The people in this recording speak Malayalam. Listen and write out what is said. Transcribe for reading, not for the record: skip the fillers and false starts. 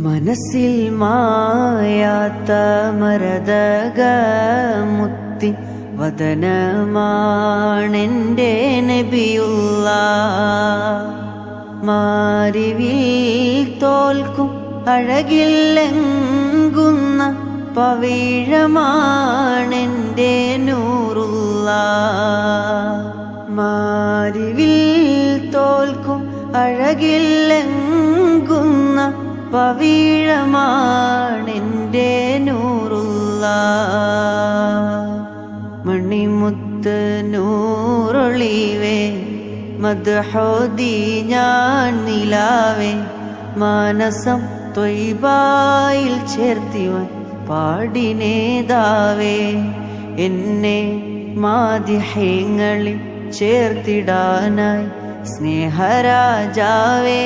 മനസ്സിൽ മായാത്ത മരതകമുത്തി വദനമാണെൻ്റെ നബിയുള്ള. മാരിവിൽ തോൽക്കും അഴകില്ലെങ്കുന്ന പവിഴമാണെൻ്റെ നൂറുള്ള. മാരിവിൽ തോൽക്കും അഴകില്ലെങ്കുന്ന പവിഴമാണെൻ്റെ നൂറുള്ള. മണിമുത്ത് നൂറൊളിവേ മദ്ഹോദി ഞാൻ നിലാവേ. മാനസം ത്വയ്ബായിൽ ചേർത്തിവൻ പാടിനേതാവേ. എന്നെ മാദിഹ്യങ്ങളിൽ ചേർത്തിടാനായി സ്നേഹരാജാവേ.